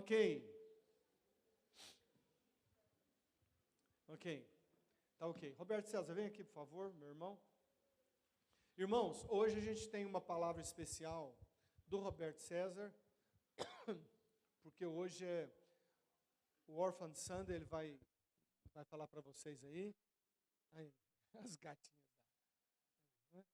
Ok. Ok. Tá ok. Roberto César, vem aqui, por favor, meu irmão. Irmãos, hoje a gente tem uma palavra especial do Roberto César, porque hoje é o Orphan Sunday, ele vai falar para vocês aí. As gatinhas. Né?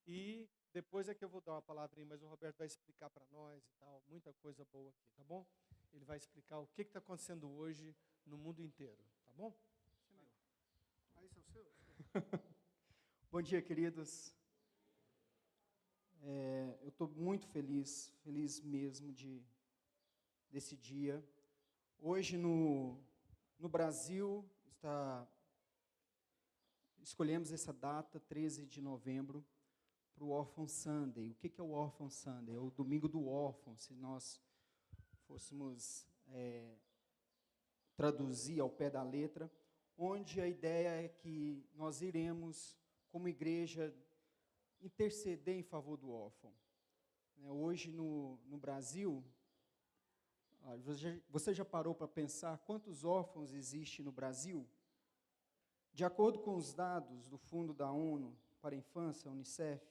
E depois é que eu vou dar uma palavrinha, mas o Roberto vai explicar para nós e tal, muita coisa boa aqui, tá bom? Ele vai explicar o que está acontecendo hoje no mundo inteiro, tá bom? Esse é meu. Ah, esse é o seu? Bom dia, queridos. Eu estou muito feliz mesmo desse dia. Hoje no Brasil escolhemos essa data, 13 de novembro, para o Orphan Sunday. O que é o Orphan Sunday? É o domingo do órfão, se nós fôssemos traduzir ao pé da letra, onde a ideia é que nós iremos, como igreja, interceder em favor do órfão. Hoje no Brasil, você já parou para pensar quantos órfãos existem no Brasil? De acordo com os dados do Fundo da ONU para a Infância, Unicef,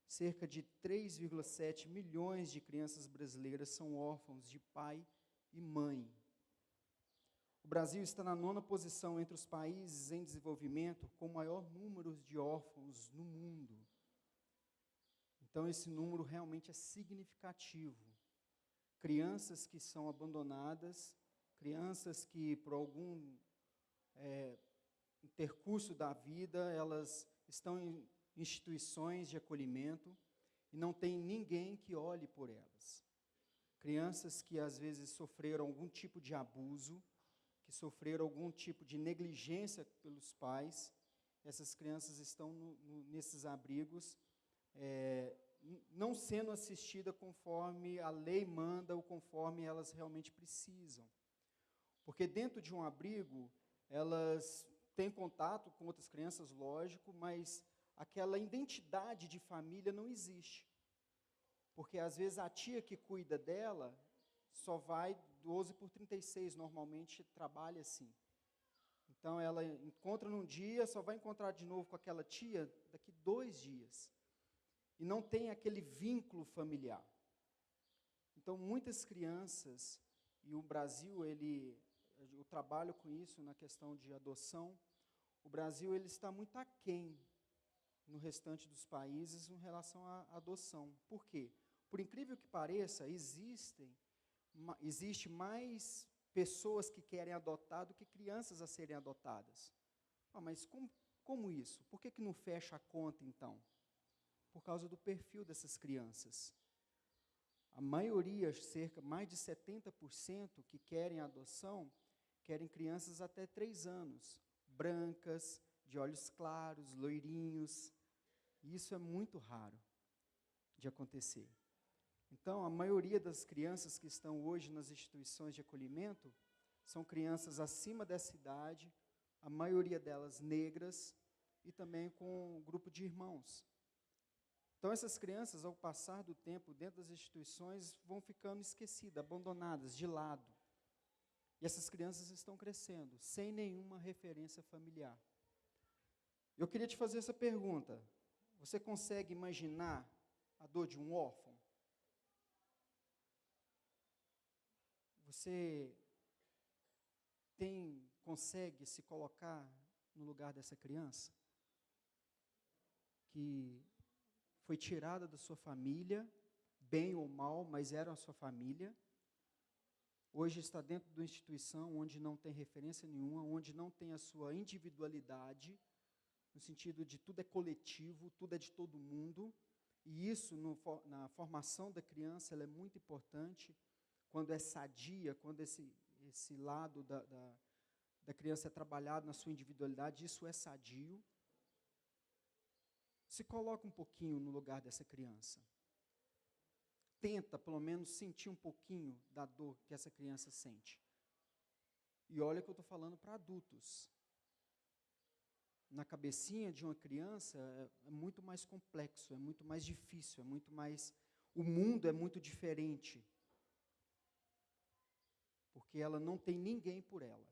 cerca de 3,7 milhões de crianças brasileiras são órfãos de pai e mãe. O Brasil está na 9ª posição entre os países em desenvolvimento com o maior número de órfãos no mundo. Então, esse número realmente é significativo. Crianças que são abandonadas, crianças que, por algum intercurso da vida, elas estão em instituições de acolhimento e não tem ninguém que olhe por elas. Crianças que, às vezes, sofreram algum tipo de abuso, que sofreram algum tipo de negligência pelos pais, essas crianças estão nesses abrigos, não sendo assistidas conforme a lei manda ou conforme elas realmente precisam. Porque dentro de um abrigo, elas têm contato com outras crianças, lógico, mas aquela identidade de família não existe. Porque às vezes a tia que cuida dela só vai 12/36, normalmente trabalha assim. Então ela encontra num dia, só vai encontrar de novo com aquela tia daqui 2 dias. E não tem aquele vínculo familiar. Então, muitas crianças, e o Brasil, eu trabalho com isso na questão de adoção, o Brasil ele está muito aquém no restante dos países em relação à adoção. Por quê? Por incrível que pareça, existe mais pessoas que querem adotar do que crianças a serem adotadas. Mas como isso? Por que não fecha a conta, então? Por causa do perfil dessas crianças. A maioria, mais de 70% que querem adoção, querem crianças até 3 anos, brancas, de olhos claros, loirinhos. E isso é muito raro de acontecer. Então, a maioria das crianças que estão hoje nas instituições de acolhimento são crianças acima dessa idade, a maioria delas negras e também com um grupo de irmãos. Então, essas crianças, ao passar do tempo dentro das instituições, vão ficando esquecidas, abandonadas, de lado. E essas crianças estão crescendo, sem nenhuma referência familiar. Eu queria te fazer essa pergunta. Você consegue imaginar a dor de um órfão? Você consegue se colocar no lugar dessa criança? Que foi tirada da sua família, bem ou mal, mas era a sua família. Hoje está dentro de uma instituição onde não tem referência nenhuma, onde não tem a sua individualidade, no sentido de tudo é coletivo, tudo é de todo mundo, e isso na formação da criança ela é muito importante, quando é sadia, quando esse lado da criança é trabalhado na sua individualidade, isso é sadio. Se coloca um pouquinho no lugar dessa criança. Tenta, pelo menos, sentir um pouquinho da dor que essa criança sente. E olha que eu estou falando para adultos. Na cabecinha de uma criança é muito mais complexo, é muito mais difícil, o mundo é muito diferente. porque ela não tem ninguém por ela.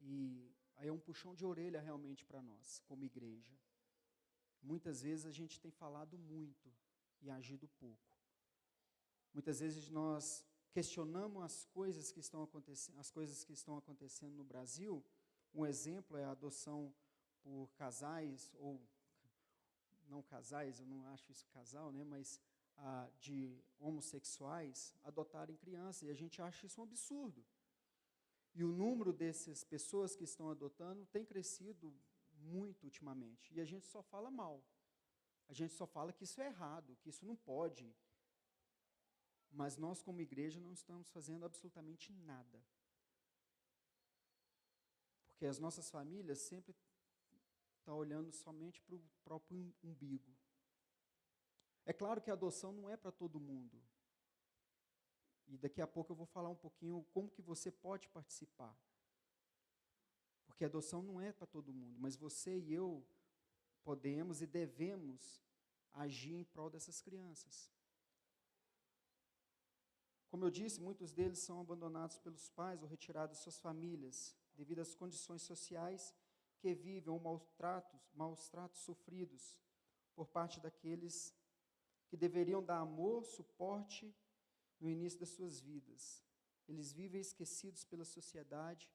E aí é um puxão de orelha realmente para nós, como igreja. Muitas vezes a gente tem falado muito e agido pouco. Muitas vezes nós questionamos as coisas que estão acontecendo no Brasil. Um exemplo é a adoção por casais, ou não casais, eu não acho isso casal, né, mas de homossexuais adotarem crianças, e a gente acha isso um absurdo. E o número dessas pessoas que estão adotando tem crescido muito ultimamente, e a gente só fala mal. A gente só fala que isso é errado, que isso não pode. Mas nós, como igreja, não estamos fazendo absolutamente nada. Porque as nossas famílias sempre estão olhando somente para o próprio umbigo. É claro que a adoção não é para todo mundo. E daqui a pouco eu vou falar um pouquinho como que você pode participar. Porque a adoção não é para todo mundo, mas você e eu podemos e devemos agir em prol dessas crianças. Como eu disse, muitos deles são abandonados pelos pais ou retirados de suas famílias, devido às condições sociais que vivem, ou maus tratos sofridos por parte daqueles que deveriam dar amor, suporte no início das suas vidas. Eles vivem esquecidos pela sociedade,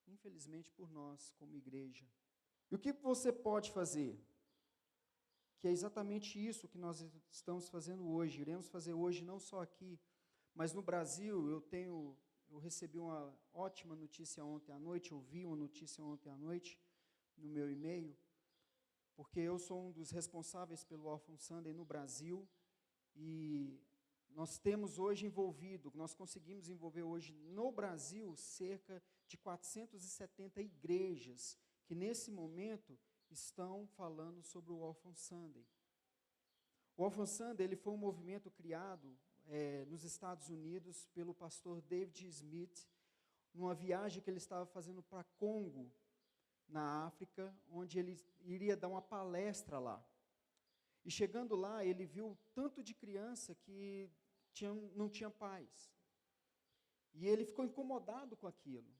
infelizmente por nós, como igreja. E o que você pode fazer? Que é exatamente isso que nós estamos fazendo hoje, iremos fazer hoje, não só aqui, mas no Brasil. Eu recebi uma ótima notícia ontem à noite, ouvi uma notícia ontem à noite no meu e-mail, porque eu sou um dos responsáveis pelo Orphan Sunday no Brasil, e nós temos hoje nós conseguimos envolver hoje no Brasil cerca de 470 igrejas, que nesse momento estão falando sobre o Orphan Sunday. O Orphan Sunday, ele foi um movimento criado nos Estados Unidos pelo pastor David Smith, numa viagem que ele estava fazendo para Congo, na África, onde ele iria dar uma palestra lá. E chegando lá, ele viu tanto de criança que não tinha pais. E ele ficou incomodado com aquilo.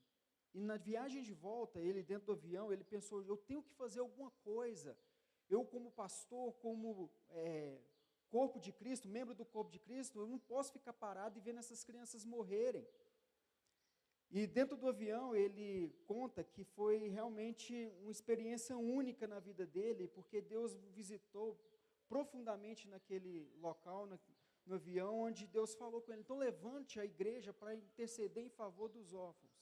E na viagem de volta, ele dentro do avião, ele pensou, eu tenho que fazer alguma coisa. Eu como pastor, como corpo de Cristo, membro do corpo de Cristo, eu não posso ficar parado e vendo essas crianças morrerem. E dentro do avião, ele conta que foi realmente uma experiência única na vida dele, porque Deus visitou profundamente naquele local, no avião, onde Deus falou com ele, então levante a igreja para interceder em favor dos órfãos,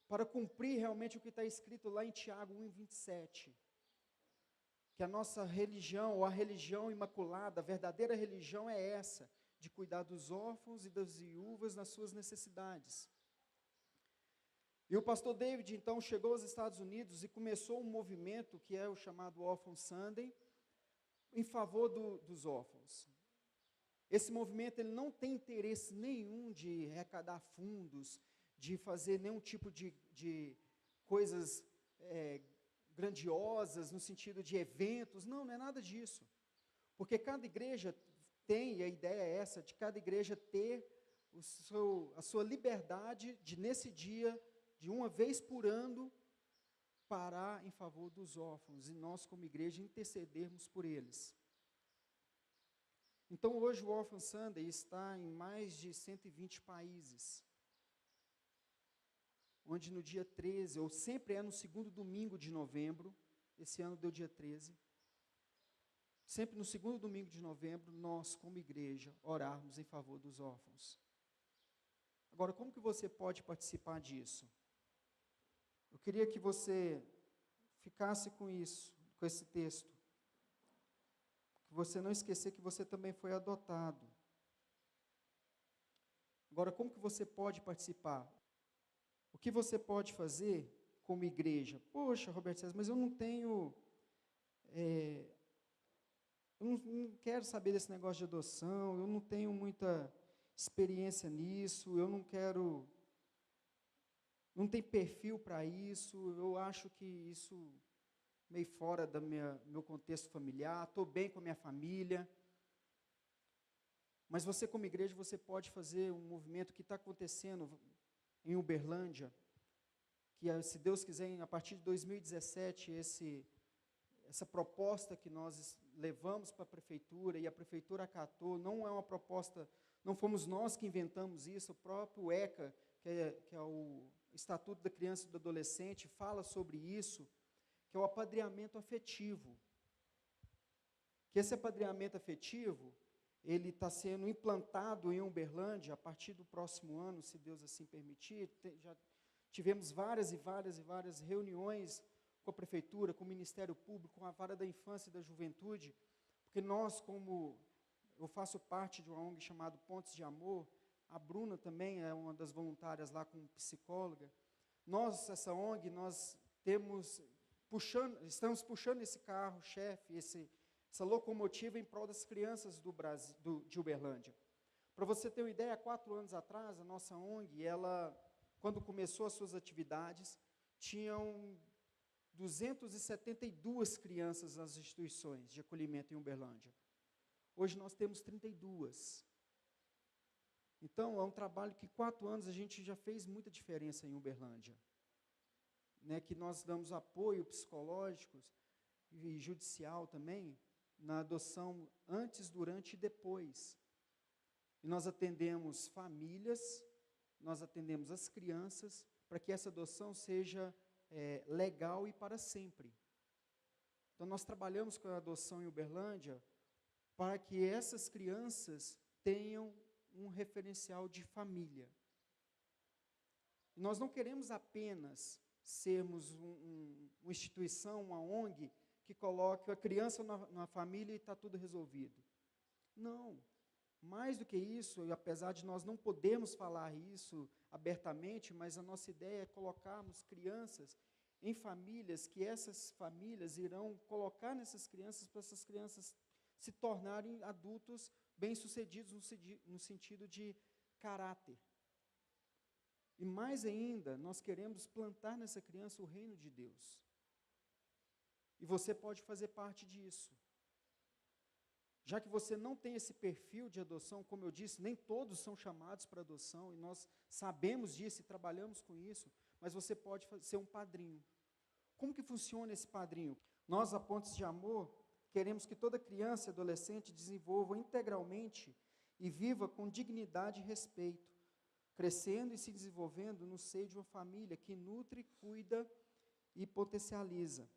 para cumprir realmente o que está escrito lá em Tiago 1:27, que a nossa religião, ou a religião imaculada, a verdadeira religião é essa, de cuidar dos órfãos e das viúvas nas suas necessidades. E o pastor David, então, chegou aos Estados Unidos e começou um movimento que é o chamado Orphan Sunday, em favor dos órfãos. Esse movimento, ele não tem interesse nenhum de arrecadar fundos, de fazer nenhum tipo de coisas grandiosas, no sentido de eventos, não é nada disso. Porque cada igreja tem, e a ideia é essa, de cada igreja ter a sua liberdade de, nesse dia, de uma vez por ano, parar em favor dos órfãos, e nós, como igreja, intercedermos por eles. Então, hoje o Orphan Sunday está em mais de 120 países, onde no dia 13, ou sempre é no segundo domingo de novembro, esse ano deu dia 13, sempre no segundo domingo de novembro, nós, como igreja, orarmos em favor dos órfãos. Agora, como que você pode participar disso? Eu queria que você ficasse com isso, com esse texto. Que você não esquecer que você também foi adotado. Agora, como que você pode participar? O que você pode fazer como igreja? Poxa, Roberto César, mas eu não tenho... eu não quero saber desse negócio de adoção, eu não tenho muita experiência nisso, eu não quero... não tem perfil para isso, eu acho que isso meio fora do meu contexto familiar, estou bem com a minha família. Mas você, como igreja, você pode fazer um movimento que está acontecendo em Uberlândia, que, se Deus quiser, a partir de 2017, essa proposta que nós levamos para a prefeitura, e a prefeitura acatou, não é uma proposta, não fomos nós que inventamos isso, o próprio ECA, que é o Estatuto da Criança e do Adolescente, fala sobre isso, que é o apadrinhamento afetivo. Que esse apadrinhamento afetivo, ele está sendo implantado em Uberlândia a partir do próximo ano, se Deus assim permitir. Já tivemos várias reuniões com a prefeitura, com o Ministério Público, com a Vara da Infância e da Juventude, porque nós, como eu faço parte de uma ONG chamada Pontes de Amor, a Bruna também é uma das voluntárias lá como psicóloga. Nós, essa ONG, nós estamos puxando esse carro-chefe, essa locomotiva em prol das crianças do Brasil, de Uberlândia. Para você ter uma ideia, há 4 anos atrás, a nossa ONG, quando começou as suas atividades, tinham 272 crianças nas instituições de acolhimento em Uberlândia. Hoje nós temos 32. Então, é um trabalho que 4 anos a gente já fez muita diferença em Uberlândia. Que nós damos apoio psicológico e judicial também, na adoção antes, durante e depois. E nós atendemos famílias, nós atendemos as crianças, para que essa adoção seja legal e para sempre. Então, nós trabalhamos com a adoção em Uberlândia para que essas crianças tenham um referencial de família. E nós não queremos apenas sermos uma instituição, uma ONG, que coloque a criança na família e está tudo resolvido. Não. Mais do que isso, e apesar de nós não podermos falar isso abertamente, mas a nossa ideia é colocarmos crianças em famílias, que essas famílias irão colocar nessas crianças, para essas crianças se tornarem adultos bem-sucedidos no sentido de caráter. E mais ainda, nós queremos plantar nessa criança o reino de Deus. E você pode fazer parte disso. Já que você não tem esse perfil de adoção, como eu disse, nem todos são chamados para adoção, e nós sabemos disso e trabalhamos com isso, mas você pode ser um padrinho. Como que funciona esse padrinho? Nós, a Pontes de Amor, queremos que toda criança e adolescente desenvolva integralmente e viva com dignidade e respeito, crescendo e se desenvolvendo no seio de uma família que nutre, cuida e potencializa.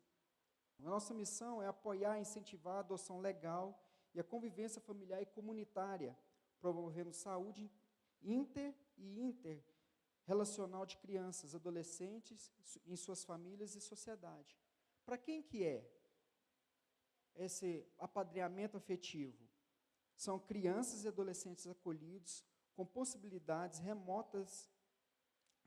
A nossa missão é apoiar e incentivar a adoção legal e a convivência familiar e comunitária, promovendo saúde interrelacional de crianças, adolescentes, em suas famílias e sociedade. Para quem que é esse apadrinhamento afetivo? São crianças e adolescentes acolhidos com possibilidades remotas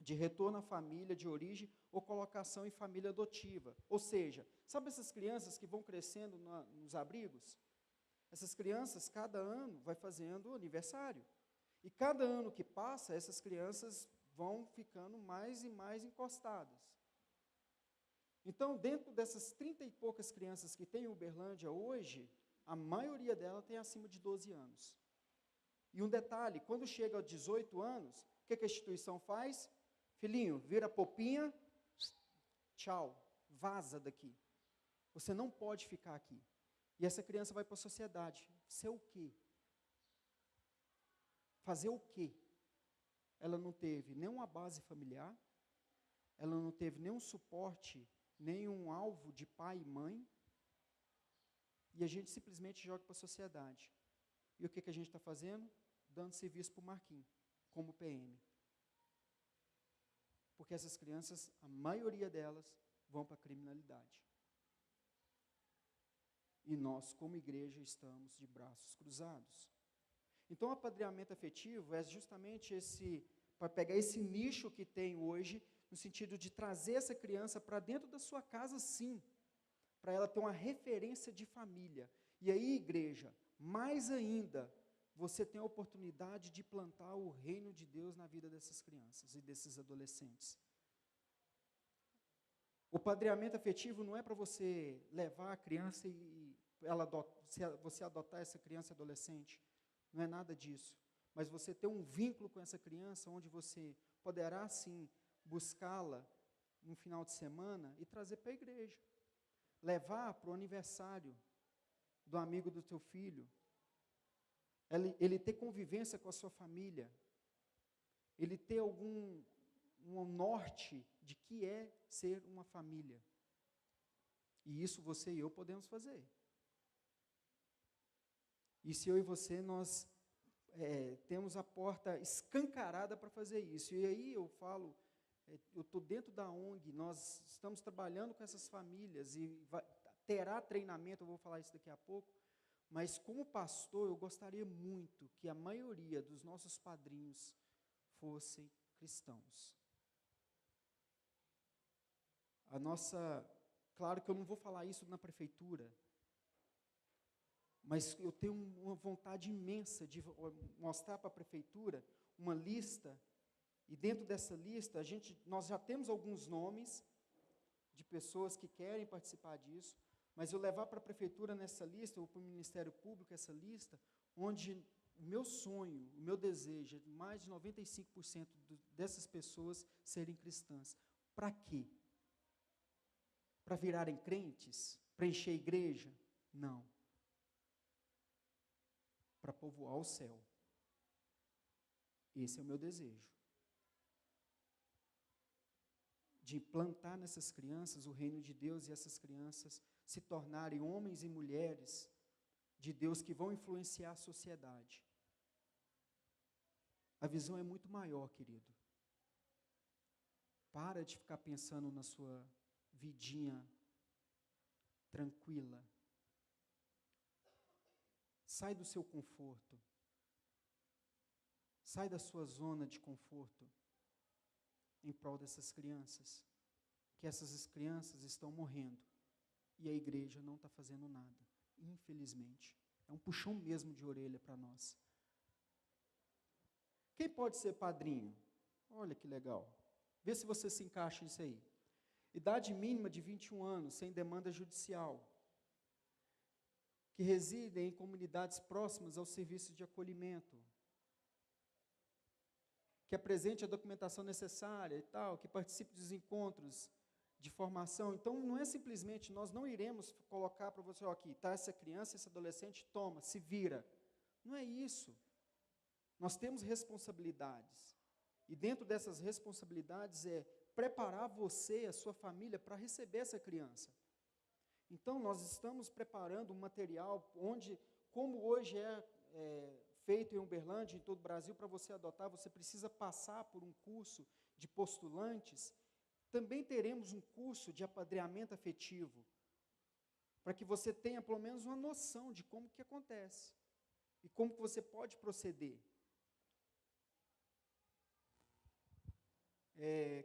de retorno à família de origem ou colocação em família adotiva. Ou seja, sabe essas crianças que vão crescendo nos abrigos? Essas crianças, cada ano, vai fazendo aniversário. E cada ano que passa, essas crianças vão ficando mais e mais encostadas. Então, dentro dessas 30 e poucas crianças que tem em Uberlândia hoje, a maioria delas tem acima de 12 anos. E um detalhe, quando chega aos 18 anos, o que a instituição faz? Filhinho, vira a popinha, tchau, vaza daqui. Você não pode ficar aqui. E essa criança vai para a sociedade. Ser o quê? Fazer o quê? Ela não teve nenhuma base familiar, ela não teve nenhum suporte, nenhum alvo de pai e mãe, e a gente simplesmente joga para a sociedade. E o que a gente está fazendo? Dando serviço para o Marquinhos, como PM. Porque essas crianças, a maioria delas, vão para a criminalidade. E nós, como igreja, estamos de braços cruzados. Então, o apadrinhamento afetivo é justamente para pegar esse nicho que tem hoje, no sentido de trazer essa criança para dentro da sua casa, sim, para ela ter uma referência de família. E aí, igreja, mais ainda, você tem a oportunidade de plantar o reino de Deus na vida dessas crianças e desses adolescentes. O padrinhamento afetivo não é para você levar a criança e você adotar essa criança e adolescente. não é nada disso. Mas você ter um vínculo com essa criança, onde você poderá, sim, buscá-la no final de semana e trazer para a igreja. Levar para o aniversário do amigo do teu filho. Ele ter convivência com a sua família. Ele ter um norte de que é ser uma família. E isso você e eu podemos fazer. E se eu e você, nós temos a porta escancarada para fazer isso. E aí eu falo, eu estou dentro da ONG, nós estamos trabalhando com essas famílias e terá treinamento, eu vou falar isso daqui a pouco, mas como pastor eu gostaria muito que a maioria dos nossos padrinhos fossem cristãos. Claro que eu não vou falar isso na prefeitura, mas eu tenho uma vontade imensa de mostrar para a prefeitura uma lista, e dentro dessa lista, nós já temos alguns nomes de pessoas que querem participar disso, mas eu levar para a prefeitura nessa lista, ou para o Ministério Público essa lista, onde o meu sonho, o meu desejo é mais de 95% dessas pessoas serem cristãs. Para quê? Para virarem crentes? Para encher a igreja? Não. Para povoar o céu. Esse é o meu desejo. De plantar nessas crianças o reino de Deus e essas crianças se tornarem homens e mulheres de Deus que vão influenciar a sociedade. A visão é muito maior, querido. Para de ficar pensando na sua vidinha tranquila. Sai do seu conforto. Sai da sua zona de conforto em prol dessas crianças. Que essas crianças estão morrendo e a igreja não está fazendo nada, infelizmente. É um puxão mesmo de orelha para nós. Quem pode ser padrinho? Olha que legal. Vê se você se encaixa nisso aí. Idade mínima de 21 anos, sem demanda judicial. Que residem em comunidades próximas aos serviços de acolhimento. Que apresente a documentação necessária e tal, que participe dos encontros de formação. Então, não é simplesmente, nós não iremos colocar para você, ó, aqui, tá essa criança, esse adolescente, toma, se vira. Não é isso. Nós temos responsabilidades. E dentro dessas responsabilidades é preparar você, a sua família, para receber essa criança. Então, nós estamos preparando um material onde, como hoje feito em Uberlândia, em todo o Brasil, para você adotar, você precisa passar por um curso de postulantes. Também teremos um curso de apadrinhamento afetivo, para que você tenha pelo menos uma noção de como que acontece e como que você pode proceder.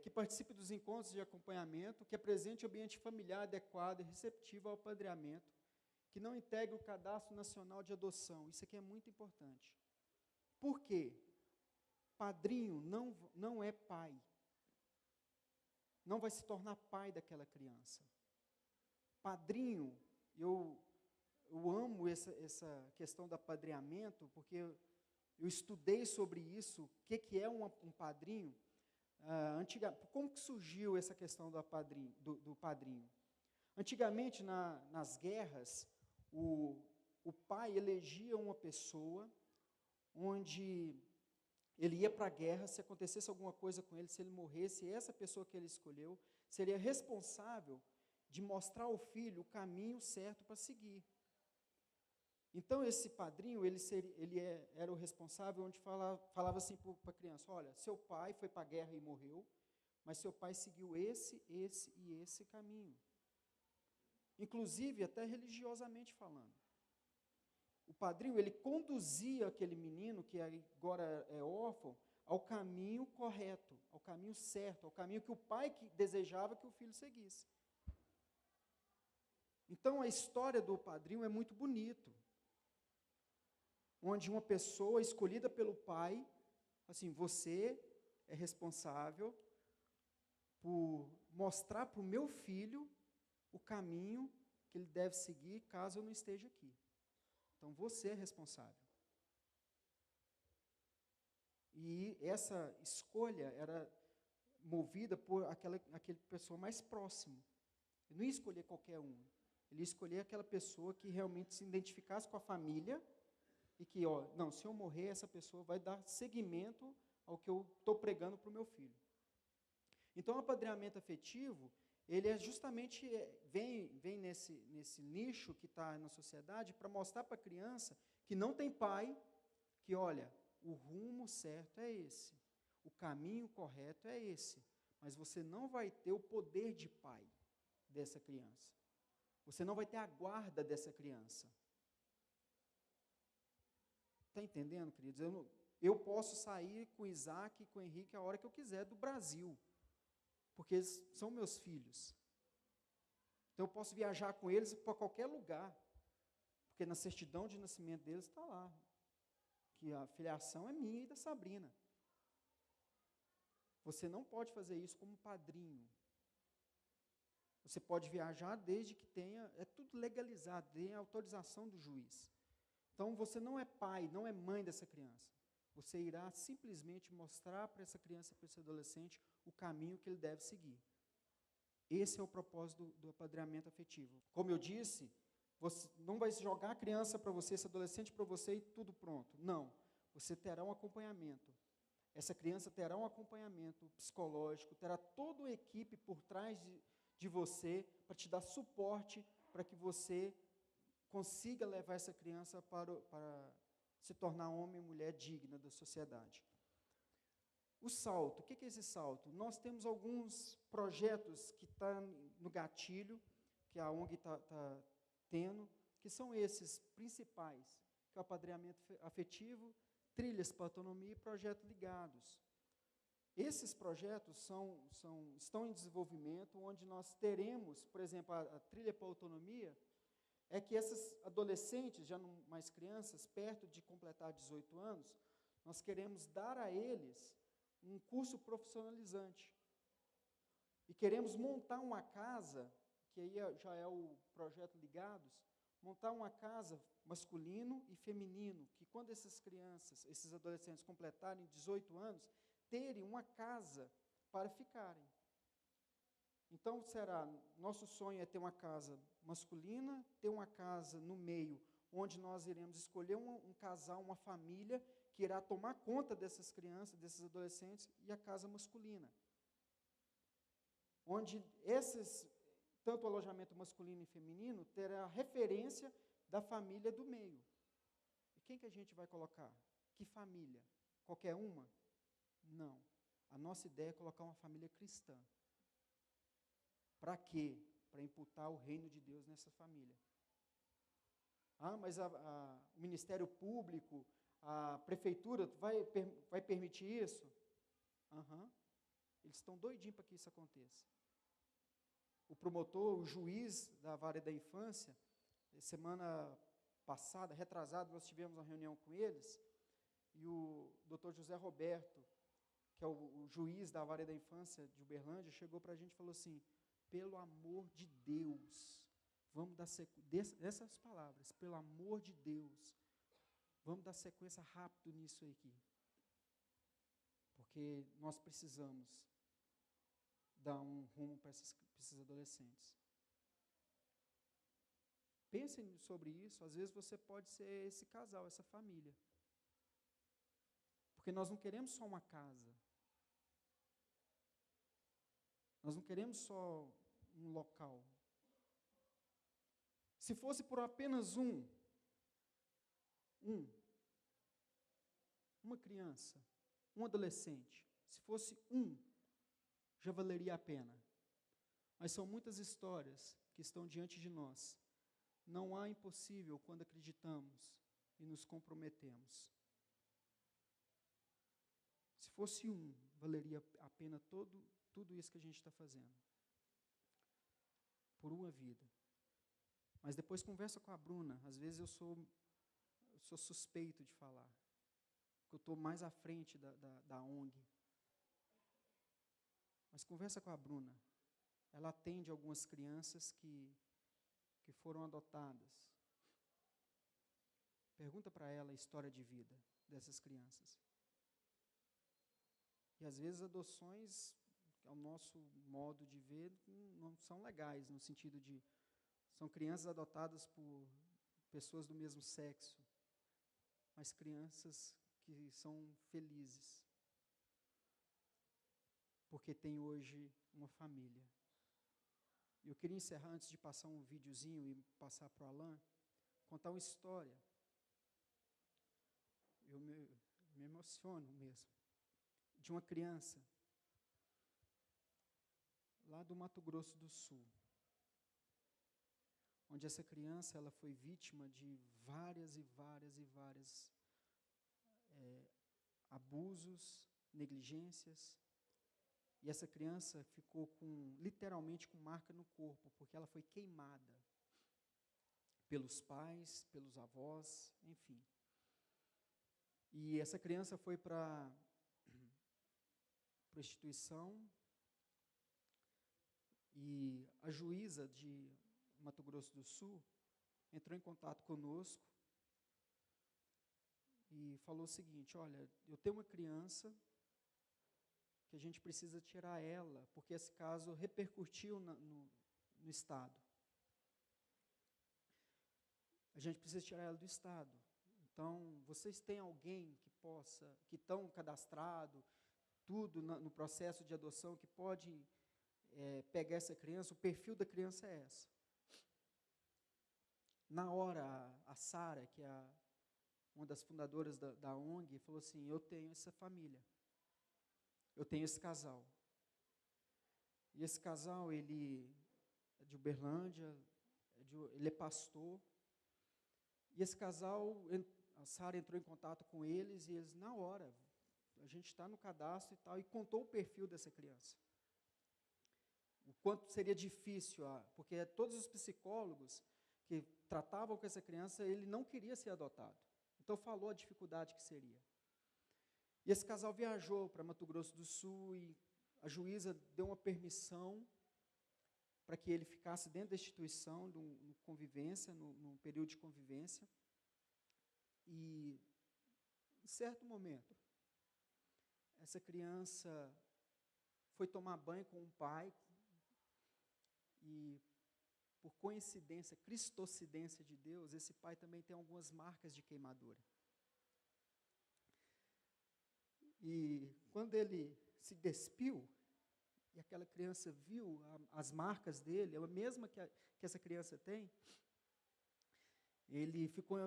Que participe dos encontros de acompanhamento, que apresente o ambiente familiar adequado e receptivo ao apadrinhamento, que não integre o Cadastro Nacional de Adoção. Isso aqui é muito importante. Por quê? Padrinho não é pai. Não vai se tornar pai daquela criança. Padrinho, eu amo essa questão do apadrinhamento, porque eu estudei sobre isso, o que é um padrinho. Como que surgiu essa questão do padrinho? Antigamente, nas guerras, o pai elegia uma pessoa, onde ele ia para a guerra, se acontecesse alguma coisa com ele, se ele morresse, essa pessoa que ele escolheu seria responsável de mostrar ao filho o caminho certo para seguir. Então, esse padrinho, ele era o responsável, onde falava assim para a criança, olha, seu pai foi para a guerra e morreu, mas seu pai seguiu esse e esse caminho. Inclusive, até religiosamente falando. O padrinho, ele conduzia aquele menino, que agora é órfão, ao caminho correto, ao caminho certo, ao caminho que o pai desejava que o filho seguisse. Então, a história do padrinho é muito bonito, onde uma pessoa escolhida pelo pai, assim, você é responsável por mostrar para o meu filho o caminho que ele deve seguir, caso eu não esteja aqui. Então, você é responsável. E essa escolha era movida por aquele pessoa mais próximo. Ele não ia escolher qualquer um. Ele ia escolher aquela pessoa que realmente se identificasse com a família e que, não, se eu morrer, essa pessoa vai dar seguimento ao que eu estou pregando para o meu filho. Então, o apadrinhamento afetivo, ele é justamente, vem nesse nicho que está na sociedade para mostrar para a criança que não tem pai, que, olha, o rumo certo é esse, o caminho correto é esse, mas você não vai ter o poder de pai dessa criança. Você não vai ter a guarda dessa criança. Está entendendo, queridos? Eu posso sair com o Isaac e com o Henrique a hora que eu quiser do Brasil, porque eles são meus filhos. Então eu posso viajar com eles para qualquer lugar, porque na certidão de nascimento deles está lá, que a filiação é minha e da Sabrina. Você não pode fazer isso como padrinho. Você pode viajar desde que tenha, é tudo legalizado, tenha autorização do juiz. Então você não é pai, não é mãe dessa criança. Você irá simplesmente mostrar para essa criança, para esse adolescente, o caminho que ele deve seguir. Esse é o propósito do apadrinhamento afetivo. Como eu disse, você não vai jogar a criança para você, esse adolescente para você e tudo pronto. Não. Você terá um acompanhamento. Essa criança terá um acompanhamento psicológico, terá toda uma equipe por trás de você para te dar suporte para que você consiga levar essa criança para se tornar homem e mulher digna da sociedade. O salto, o que é esse salto? Nós temos alguns projetos que estão no gatilho, que a ONG está tendo, que são esses principais, que é o apadrinhamento afetivo, trilhas para autonomia e projetos ligados. Esses projetos estão em desenvolvimento, onde nós teremos, por exemplo, a trilha para autonomia, é que esses adolescentes, já não mais crianças, perto de completar 18 anos, nós queremos dar a eles um curso profissionalizante. E queremos montar uma casa, que aí já é o projeto Ligados, montar uma casa masculino e feminino, que quando essas crianças, esses adolescentes completarem 18 anos, terem uma casa para ficarem. Então, nosso sonho é ter uma casa masculina, ter uma casa no meio, onde nós iremos escolher um casal, uma família, que irá tomar conta dessas crianças, desses adolescentes, e a casa masculina. Onde tanto o alojamento masculino e feminino, terá referência da família do meio. E quem que a gente vai colocar? Que família? Qualquer uma? Não. A nossa ideia é colocar uma família cristã. Para quê? Para imputar o reino de Deus nessa família. Mas o Ministério Público, a Prefeitura vai permitir isso? Eles estão doidinhos para que isso aconteça. O promotor, o juiz da vara da infância, semana passada, retrasada, nós tivemos uma reunião com eles, e o Dr. José Roberto, que é o juiz da vara da infância de Uberlândia, chegou para a gente e falou assim: pelo amor de Deus, vamos dar sequência, essas palavras, pelo amor de Deus, vamos dar sequência rápido nisso aqui. Porque nós precisamos dar um rumo para esses adolescentes. Pensem sobre isso, às vezes você pode ser esse casal, essa família. Porque nós não queremos só uma casa. Nós não queremos só um local. Se fosse por apenas uma criança, um adolescente, se fosse já valeria a pena. Mas são muitas histórias que estão diante de nós. Não há impossível quando acreditamos e nos comprometemos. Se fosse valeria a pena tudo isso que a gente está fazendo. Por uma vida. Mas depois conversa com a Bruna. Às vezes eu sou suspeito de falar. Porque eu estou mais à frente da ONG. Mas conversa com a Bruna. Ela atende algumas crianças que foram adotadas. Pergunta para ela a história de vida dessas crianças. E às vezes adoções, ao nosso modo de ver, não são legais, no sentido de são crianças adotadas por pessoas do mesmo sexo, mas crianças que são felizes, porque tem hoje uma família. Eu queria encerrar, antes de passar um videozinho e passar para o Alan, contar uma história. Eu me emociono mesmo. De uma criança, lá do Mato Grosso do Sul, onde essa criança ela foi vítima de várias abusos, negligências, e essa criança ficou literalmente com marca no corpo, porque ela foi queimada pelos pais, pelos avós, enfim. E essa criança foi para prostituição, e a juíza de Mato Grosso do Sul entrou em contato conosco e falou o seguinte: olha, eu tenho uma criança que a gente precisa tirar ela, porque esse caso repercutiu no Estado. A gente precisa tirar ela do Estado. Então, vocês têm alguém que estão cadastrado, tudo no processo de adoção, que pode pegar essa criança? O perfil da criança é essa. Na hora, a Sara, que é uma das fundadoras da ONG, falou assim: eu tenho essa família, eu tenho esse casal. E esse casal, ele é de Uberlândia, ele é pastor. E esse casal, a Sara entrou em contato com eles, e eles, na hora, a gente está no cadastro e tal, e contou o perfil dessa criança. O quanto seria difícil, porque todos os psicólogos que tratavam com essa criança, ele não queria ser adotado. Então falou a dificuldade que seria. E esse casal viajou para Mato Grosso do Sul, e a juíza deu uma permissão para que ele ficasse dentro da instituição, no período de convivência. E, em certo momento, essa criança foi tomar banho com o pai, e, por coincidência, cristocidência de Deus, esse pai também tem algumas marcas de queimadura. E quando ele se despiu, e aquela criança viu as marcas dele, a mesma que essa criança tem, ele ficou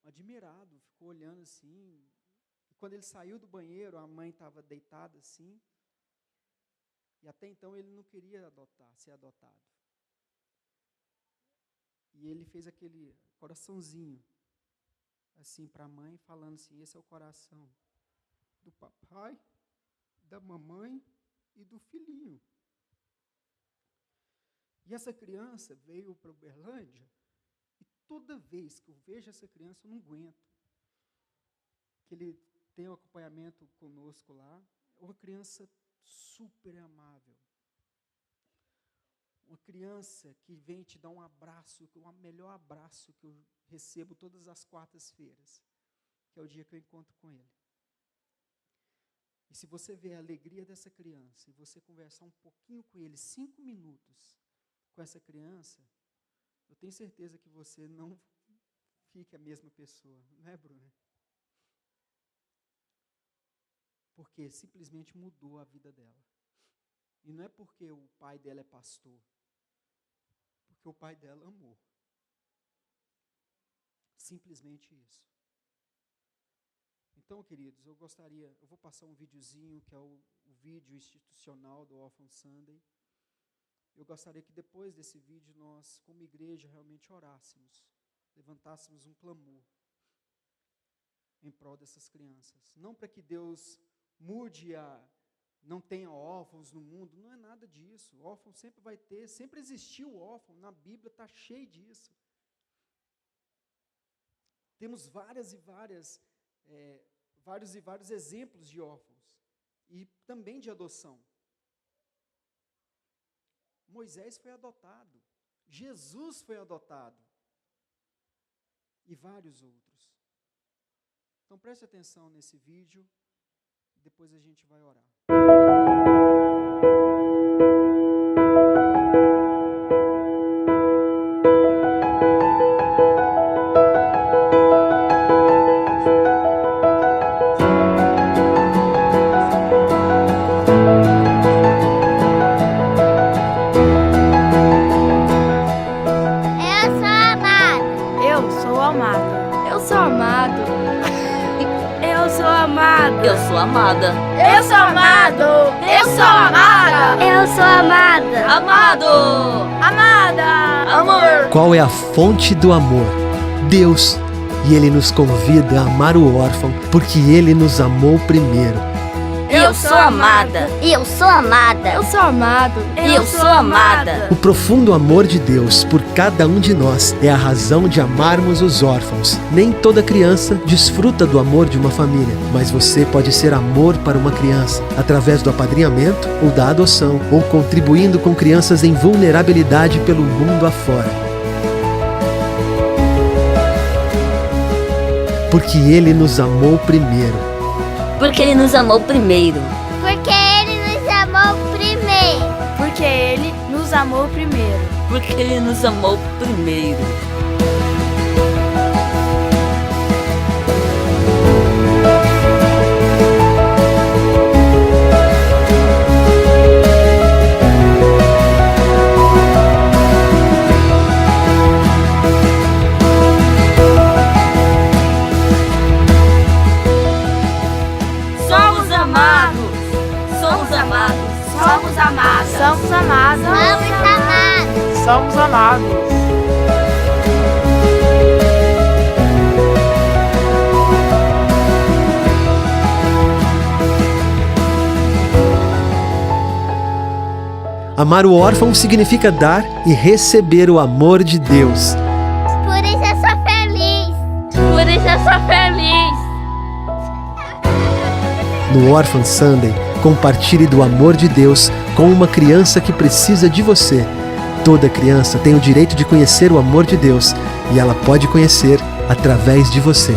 admirado, ficou olhando assim. E quando ele saiu do banheiro, a mãe estava deitada assim, e até então ele não queria ser adotado. E ele fez aquele coraçãozinho, assim, para a mãe, falando assim: esse é o coração do papai, da mamãe e do filhinho. E essa criança veio para Uberlândia, e toda vez que eu vejo essa criança, eu não aguento. Que ele tem um acompanhamento conosco lá, é uma criança super amável. Uma criança que vem te dar um abraço, o melhor abraço que eu recebo todas as quartas-feiras, que é o dia que eu encontro com ele. E se você vê a alegria dessa criança, e você conversar um pouquinho com ele, 5 minutos com essa criança, eu tenho certeza que você não fique a mesma pessoa, não é, Bruna? Porque simplesmente mudou a vida dela. E não é porque o pai dela é pastor, porque o pai dela amou. Simplesmente isso. Então, queridos, eu vou passar um videozinho, que é o vídeo institucional do Orphan Sunday. Eu gostaria que depois desse vídeo nós, como igreja, realmente orássemos, levantássemos um clamor em prol dessas crianças. Não para que Deus mude não tenha órfãos no mundo, não é nada disso. O órfão sempre vai ter, sempre existiu o órfão, na Bíblia está cheio disso. Temos vários e vários exemplos de órfãos, e também de adoção. Moisés foi adotado, Jesus foi adotado, e vários outros. Então preste atenção nesse vídeo, depois a gente vai orar. Eu sou amado. Eu sou amado. Eu sou amado. Eu sou amada. Eu sou amado. Eu sou amada. Eu sou amada. Amado! Amada. Amor! Qual é a fonte do amor? Deus. E Ele nos convida a amar o órfão, porque Ele nos amou primeiro. Eu sou amada. Eu sou amada. Eu sou amado. Eu sou amada. O profundo amor de Deus por cada um de nós é a razão de amarmos os órfãos. Nem toda criança desfruta do amor de uma família, mas você pode ser amor para uma criança, através do apadrinhamento ou da adoção, ou contribuindo com crianças em vulnerabilidade pelo mundo afora. Porque Ele nos amou primeiro. Porque Ele nos amou primeiro. Porque Ele nos amou primeiro. Porque Ele nos amou primeiro. Porque Ele nos amou primeiro. Somos amados. Somos amados. Somos amados. Somos amados. Vamos amados. Somos amados. Amar o órfão significa dar e receber o amor de Deus. Por isso eu sou feliz. Por isso eu sou feliz. No Orphan Sunday, compartilhe do amor de Deus com uma criança que precisa de você. Toda criança tem o direito de conhecer o amor de Deus e ela pode conhecer através de você.